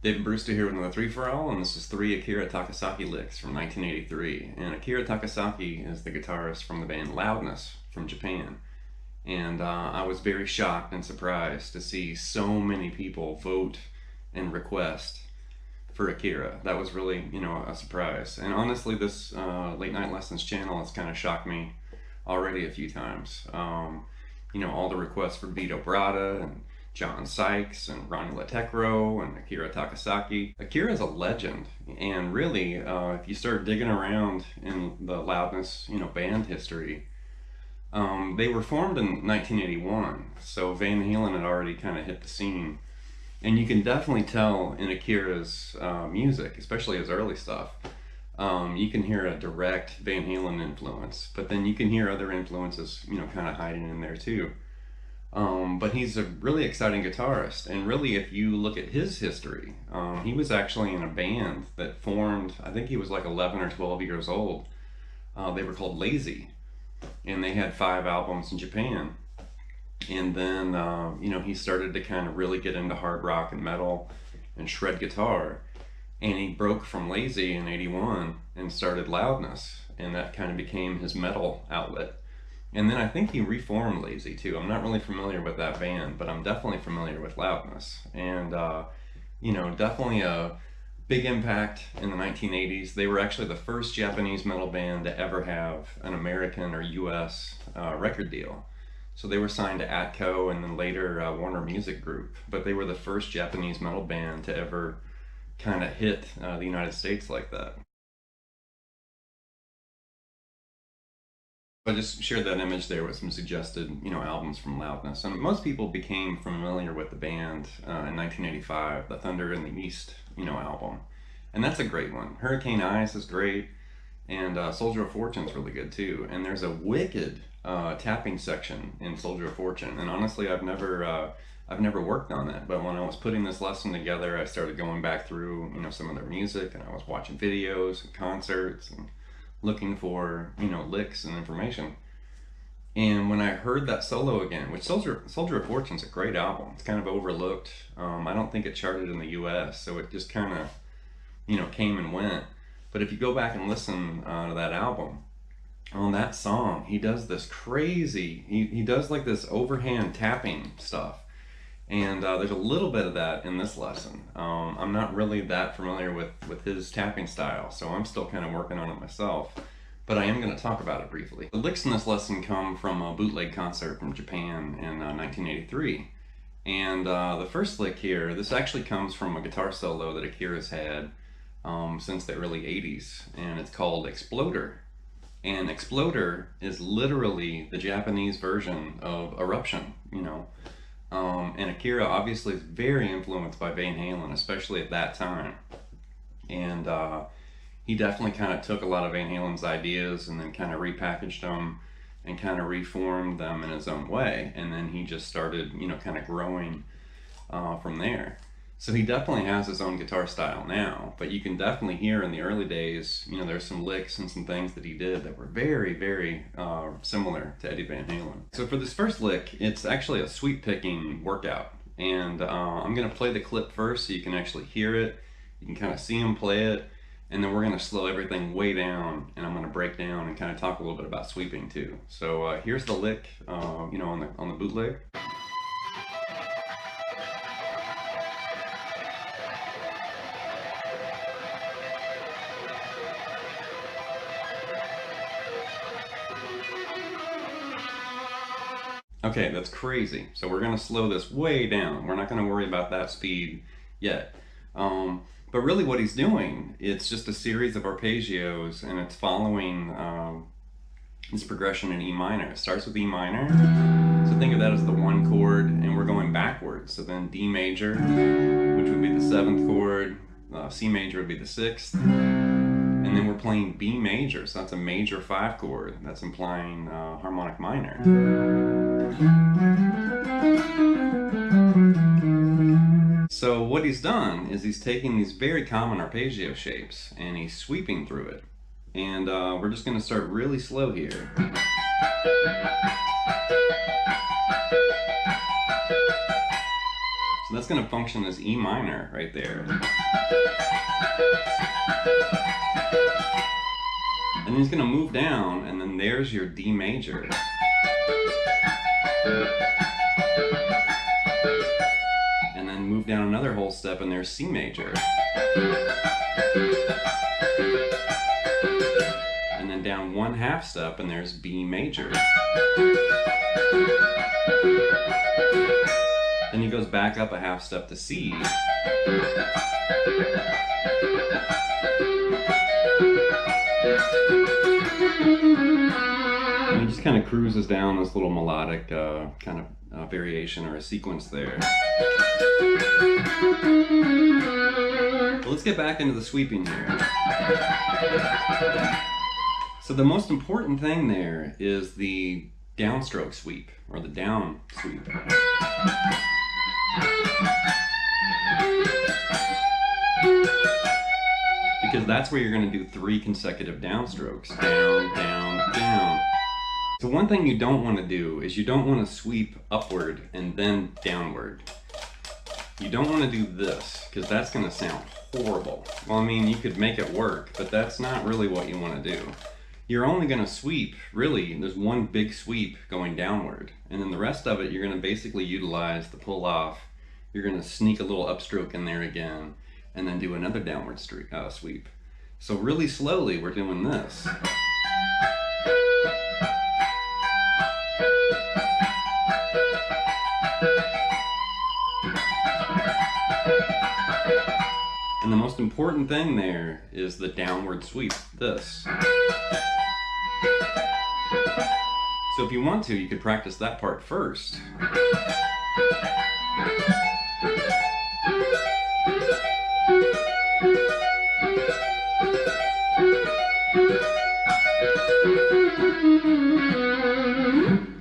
David Brewster here with another 3-for-all, and this is 3 Akira Takasaki licks from 1983. And Akira Takasaki is the guitarist from the band Loudness from Japan. And I was very shocked and surprised to see so many people vote and request for Akira. That was really, a surprise. And honestly, this Late Night Lessons channel has kind of shocked me already a few times. All the requests for Vito Bratta and John Sykes and Ronnie Latecro and Akira Takasaki. Akira is a legend, and really, if you start digging around in the Loudness, band history, they were formed in 1981, so Van Halen had already kind of hit the scene. And you can definitely tell in Akira's music, especially his early stuff, you can hear a direct Van Halen influence, but then you can hear other influences, kind of hiding in there too. But he's a really exciting guitarist, and really if you look at his history, he was actually in a band that formed, I think he was like 11 or 12 years old. They were called Lazy, and they had 5 albums in Japan. And then, he started to kind of really get into hard rock and metal and shred guitar, and he broke from Lazy in '81 and started Loudness, and that kind of became his metal outlet. And then I think he reformed Lazy too. I'm not really familiar with that band, but I'm definitely familiar with Loudness. And, definitely a big impact in the 1980s. They were actually the first Japanese metal band to ever have an American or US record deal. So they were signed to Atco and then later Warner Music Group. But they were the first Japanese metal band to ever kind of hit the United States like that. I just shared that image there with some suggested, albums from Loudness. And most people became familiar with the band in 1985, the Thunder in the East, album. And that's a great one. Hurricane Eyes is great, and Soldier of Fortune's really good too. And there's a wicked tapping section in Soldier of Fortune. And honestly, I've never worked on that. But when I was putting this lesson together, I started going back through, some of their music, and I was watching videos and concerts and looking for, licks and information. And when I heard that solo again, which Soldier of Fortune's a great album. It's kind of overlooked. I don't think it charted in the US, so it just kind of, came and went. But if you go back and listen to that album, on that song, he does this crazy, he does like this overhand tapping stuff. And there's a little bit of that in this lesson. I'm not really that familiar with his tapping style, so I'm still kind of working on it myself. But I am going to talk about it briefly. The licks in this lesson come from a bootleg concert from Japan in 1983. And the first lick here, this actually comes from a guitar solo that Akira's had since the early 80s. And it's called Exploder. And Exploder is literally the Japanese version of Eruption, And Akira obviously is very influenced by Van Halen, especially at that time. And he definitely kind of took a lot of Van Halen's ideas and then kind of repackaged them and kind of reformed them in his own way. And then he just started, kind of growing from there. So he definitely has his own guitar style now, but you can definitely hear in the early days, there's some licks and some things that he did that were very, very similar to Eddie Van Halen. So for this first lick, it's actually a sweep picking workout. And I'm gonna play the clip first so you can actually hear it. You can kind of see him play it. And then we're gonna slow everything way down, and I'm gonna break down and kind of talk a little bit about sweeping too. So here's the lick, on the bootleg. Okay, that's crazy. So we're gonna slow this way down. We're not gonna worry about that speed yet. But really what he's doing, it's just a series of arpeggios, and it's following this progression in E minor. It starts with E minor. So think of that as the 1 chord, and we're going backwards. So then D major, which would be the 7th chord, C major would be the 6th. And then we're playing B major, so that's a major 5 chord. That's implying harmonic minor. So what he's done is he's taking these very common arpeggio shapes and he's sweeping through it. And we're just going to start really slow here. So So that's going to function as E minor right there. And then he's going to move down, and then there's your D major. And then move down another whole step, and there's C major. And then down 1/2 step, and there's B major. Then he goes back up a 1/2 step to C. And he just kind of cruises down this little melodic kind of variation or a sequence there. But let's get back into the sweeping here. So the most important thing there is the downstroke sweep, or the down sweep. Because that's where you're going to do 3 consecutive downstrokes. Down, down, down. So one thing you don't want to do is you don't want to sweep upward and then downward. You don't want to do this, because that's going to sound horrible. Well, I mean, you could make it work, but that's not really what you want to do. You're only going to sweep, really, there's one big sweep going downward. And then the rest of it, you're going to basically utilize the pull off. You're going to sneak a little upstroke in there again, and then do another downward sweep. So really slowly, we're doing this. And the most important thing there is the downward sweep, this. So if you want to, you could practice that part first.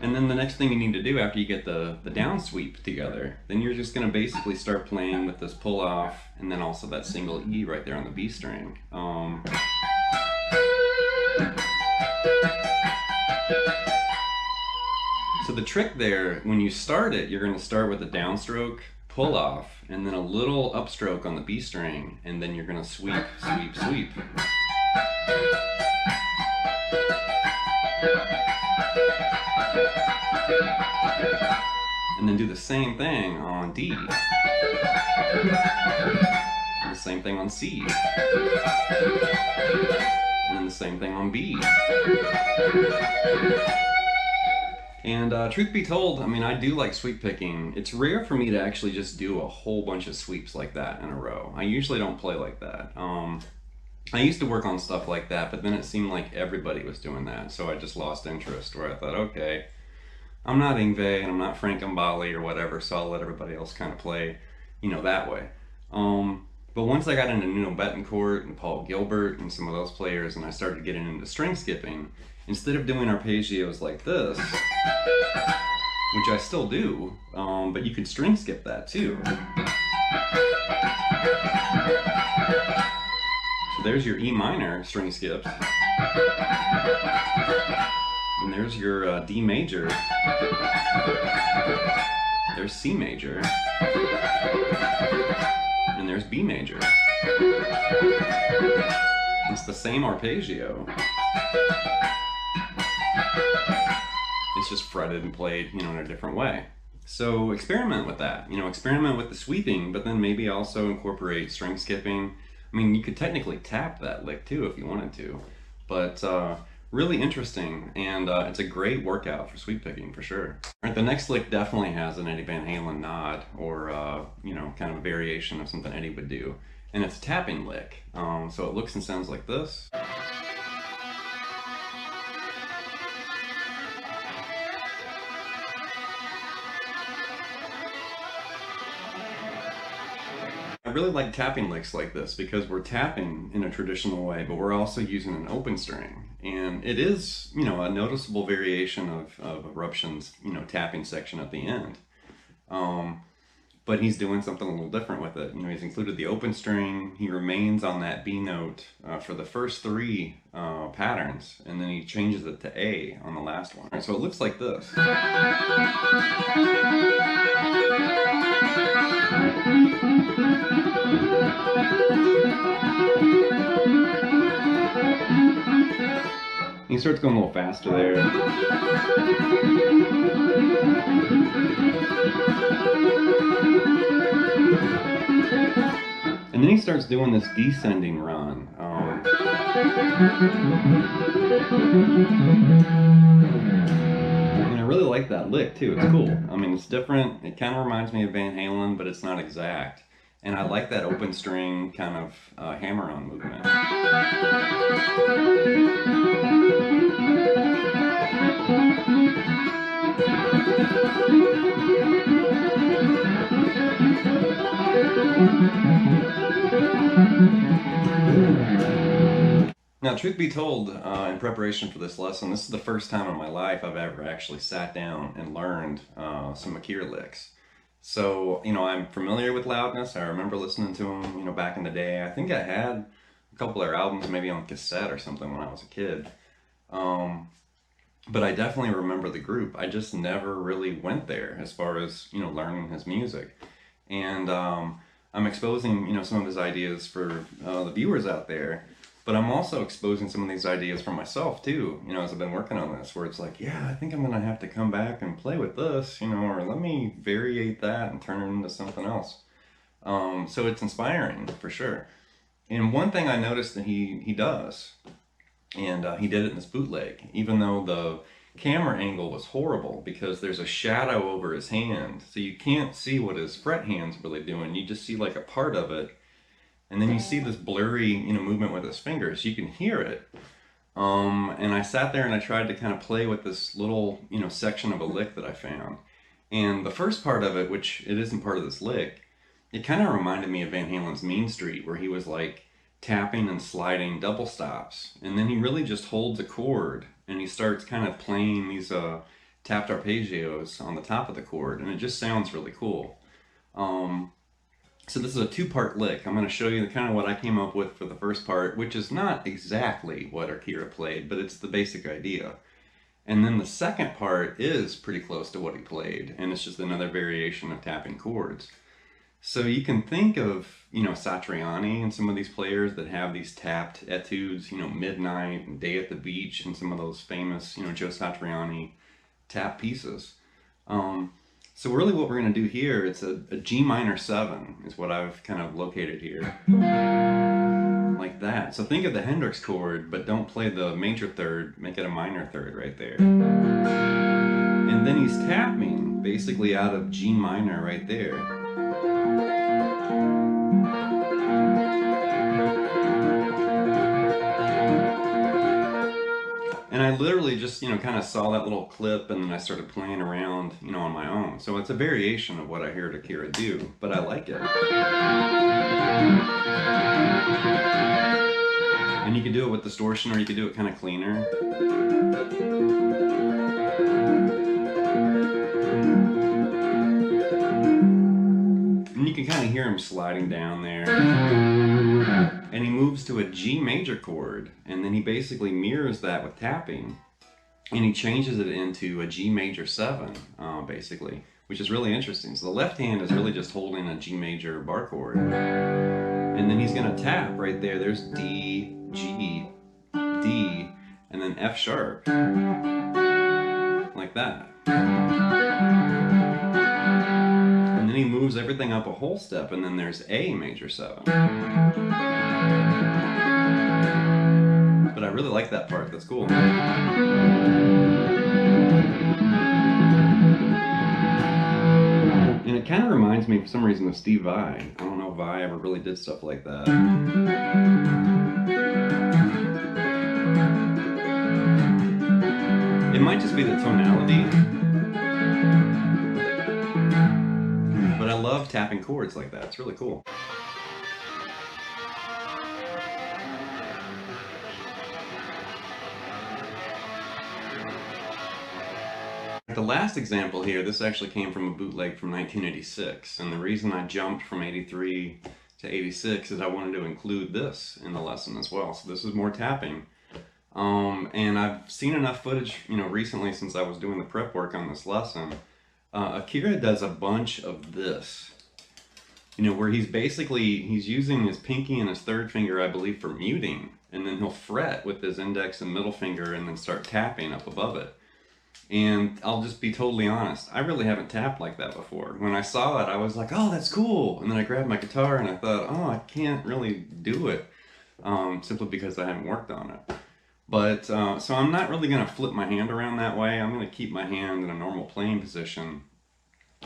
And then the next thing you need to do after you get the down sweep together, then you're just going to basically start playing with this pull off, and then also that single E right there on the B string. So the trick there, when you start it, you're going to start with a downstroke, pull off, and then a little upstroke on the B string, and then you're going to sweep, sweep, sweep. And then do the same thing on D. And the same thing on C. And then the same thing on B. And truth be told, I mean, I do like sweep picking. It's rare for me to actually just do a whole bunch of sweeps like that in a row. I usually don't play like that. I used to work on stuff like that, but then it seemed like everybody was doing that, so I just lost interest, where I thought, okay, I'm not Yngwie and I'm not Frank Mbali or whatever, so I'll let everybody else kind of play, you know, that way. But once I got into Nuno Betancourt and Paul Gilbert and some of those players, and I started getting into string skipping, instead of doing arpeggios like this, which I still do, but you could string skip that too. So there's your E minor string skips. And there's your D major. There's C major. And there's B major. It's the same arpeggio. It's just fretted and played, you know, in a different way. So experiment with that. You know, experiment with the sweeping, but then maybe also incorporate string skipping. I mean, you could technically tap that lick too if you wanted to, but really interesting, and it's a great workout for sweep picking for sure. All right, the next lick definitely has an Eddie Van Halen nod, or you know, kind of a variation of something Eddie would do, and it's a tapping lick. So it looks and sounds like this. I really like tapping licks like this because we're tapping in a traditional way, but we're also using an open string. And it is, you know, a noticeable variation of Eruption's, you know, tapping section at the end. But he's doing something a little different with it. You know, he's included the open string, he remains on that B note for the first 3 patterns, and then he changes it to A on the last one. All right, so it looks like this. He starts going a little faster there. And then he starts doing this descending run. And I really like that lick too. It's cool. I mean, it's different. It kind of reminds me of Van Halen, but it's not exact. And I like that open string kind of hammer-on movement. Now, truth be told, in preparation for this lesson, this is the first time in my life I've ever actually sat down and learned some Akira licks. So, I'm familiar with Loudness. I remember listening to him, back in the day. I think I had a couple of their albums maybe on cassette or something when I was a kid. But I definitely remember the group. I just never really went there as far as, learning his music. And I'm exposing, some of his ideas for the viewers out there. But I'm also exposing some of these ideas for myself too, as I've been working on this, where it's like, yeah, I think I'm going to have to come back and play with this, or let me variate that and turn it into something else. So it's inspiring for sure. And one thing I noticed that he does, and he did it in this bootleg, even though the camera angle was horrible because there's a shadow over his hand. So you can't see what his fret hand's really doing. You just see like a part of it. And then you see this blurry, movement with his fingers. You can hear it. And I sat there and I tried to kind of play with this little, section of a lick that I found. And the first part of it, which it isn't part of this lick, it kind of reminded me of Van Halen's Mean Street, where he was like tapping and sliding double stops. And then he really just holds a chord and he starts kind of playing these tapped arpeggios on the top of the chord. And it just sounds really cool. So this is a two-part lick. I'm going to show you kind of what I came up with for the first part, which is not exactly what Akira played, but it's the basic idea. And then the second part is pretty close to what he played, and it's just another variation of tapping chords. So you can think of, Satriani and some of these players that have these tapped etudes, Midnight and Day at the Beach and some of those famous, Joe Satriani tap pieces. So really what we're going to do here, it's a G minor 7 is what I've kind of located here. Like that. So think of the Hendrix chord, but don't play the major third, make it a minor third right there. And then he's tapping basically out of G minor right there. And I literally just, kind of saw that little clip and then I started playing around, on my own. So it's a variation of what I heard Akira do, but I like it. And you can do it with distortion or you can do it kind of cleaner. And you can kind of hear him sliding down there. And he moves to a G major chord, and then he basically mirrors that with tapping, and he changes it into a G major 7, basically, which is really interesting. So the left hand is really just holding a G major bar chord, and then he's going to tap right there. There's D, G, D, and then F sharp, like that. And then he moves everything up a whole step, and then there's A major 7. But I really like that part, that's cool. And it kind of reminds me for some reason of Steve Vai. I don't know if Vai ever really did stuff like that. It might just be the tonality. But I love tapping chords like that, it's really cool. The last example here, this actually came from a bootleg from 1986, and the reason I jumped from 83 to 86 is I wanted to include this in the lesson as well. So this is more tapping. And I've seen enough footage, recently since I was doing the prep work on this lesson. Akira does a bunch of this. you know, where he's using his pinky and his third finger, I believe, for muting, and then he'll fret with his index and middle finger and then start tapping up above it. And I'll just be totally honest, I really haven't tapped like that before. When I saw it, I was like, oh, that's cool. And then I grabbed my guitar and I thought, oh, I can't really do it, simply because I haven't worked on it. But, so I'm not really going to flip my hand around that way. I'm going to keep my hand in a normal playing position.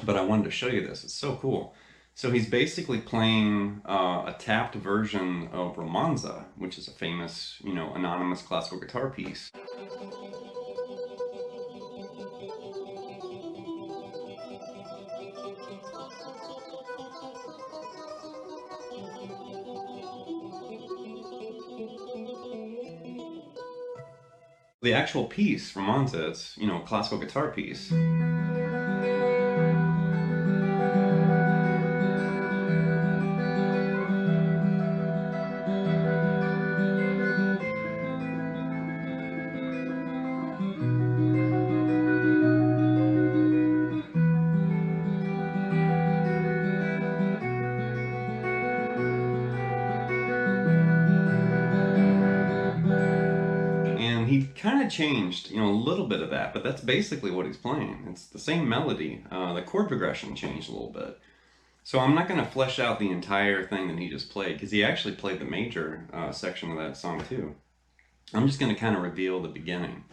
But I wanted to show you this. It's so cool. So he's basically playing a tapped version of Romanza, which is a famous, you know, anonymous classical guitar piece. The actual piece, Romanza, it's, you know, a classical guitar piece. And he kind of changed, you know, a little bit of that, but that's basically what he's playing. It's the same melody. The chord progression changed a little bit. So I'm not going to flesh out the entire thing that he just played, because he actually played the major section of that song too. I'm just going to kind of reveal the beginning.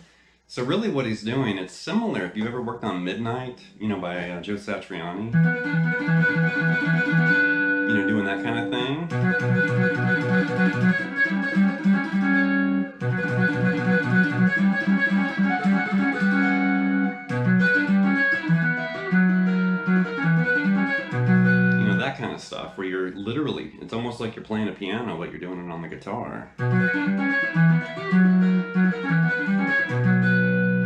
So really what he's doing, it's similar, if you ever worked on Midnight, you know, by Joe Satriani. You know, doing that kind of thing. You know, that kind of stuff, where you're literally, it's almost like you're playing a piano, but you're doing it on the guitar.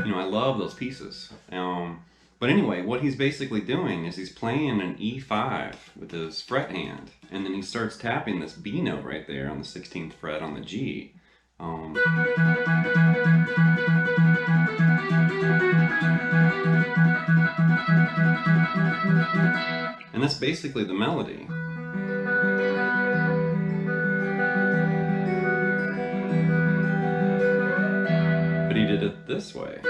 You know, I love those pieces. But anyway, what he's basically doing is he's playing an E5 with his fret hand, and then he starts tapping this B note right there on the 16th fret on the G. And that's basically the melody. But he did it this way.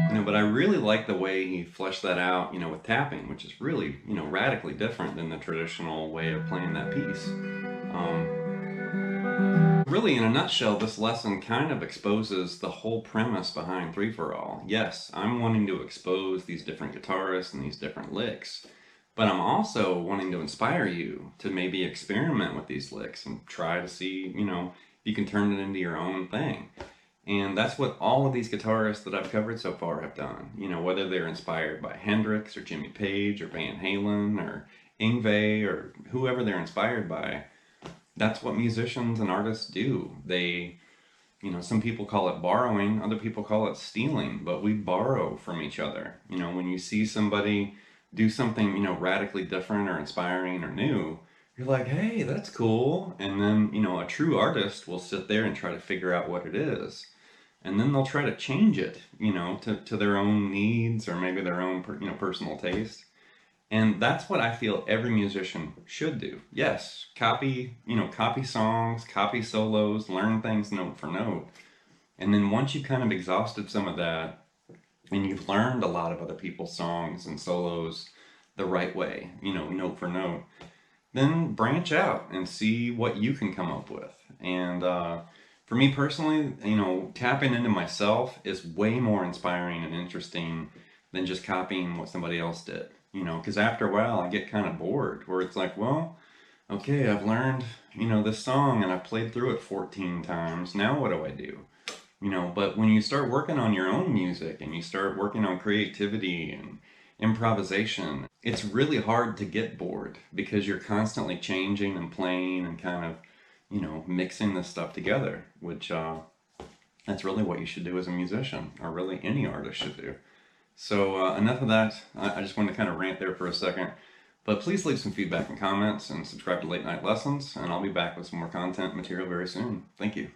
You know, but I really like the way he fleshed that out, you know, with tapping, which is really, you know, radically different than the traditional way of playing that piece. Really, in a nutshell, this lesson kind of exposes the whole premise behind Three for All. Yes, I'm wanting to expose these different guitarists and these different licks, but I'm also wanting to inspire you to maybe experiment with these licks and try to see, you know, if you can turn it into your own thing. And that's what all of these guitarists that I've covered so far have done. You know, whether they're inspired by Hendrix or Jimmy Page or Van Halen or Yngwie or whoever they're inspired by, that's what musicians and artists do. They, you know, some people call it borrowing, other people call it stealing, but we borrow from each other. You know, when you see somebody do something, you know, radically different or inspiring or new, you're like, hey, that's cool. And then, you know, a true artist will sit there and try to figure out what it is. And then they'll try to change it, you know, to their own needs or maybe their own, you know, personal taste. And that's what I feel every musician should do. Yes, copy, you know, copy songs, copy solos, learn things note for note. And then once you've kind of exhausted some of that, and you've learned a lot of other people's songs and solos the right way, you know, note for note, then branch out and see what you can come up with. And for me personally, you know, tapping into myself is way more inspiring and interesting than just copying what somebody else did. You know, because after a while I get kind of bored, where it's like, well, okay, I've learned, you know, this song and I've played through it 14 times. Now what do I do? You know, but when you start working on your own music and you start working on creativity and improvisation, it's really hard to get bored because you're constantly changing and playing and kind of, you know, mixing this stuff together, which that's really what you should do as a musician, or really any artist should do. So enough of that. I just wanted to kind of rant there for a second. But please leave some feedback and comments and subscribe to Late Night Lessons, and I'll be back with some more content material very soon. Thank you.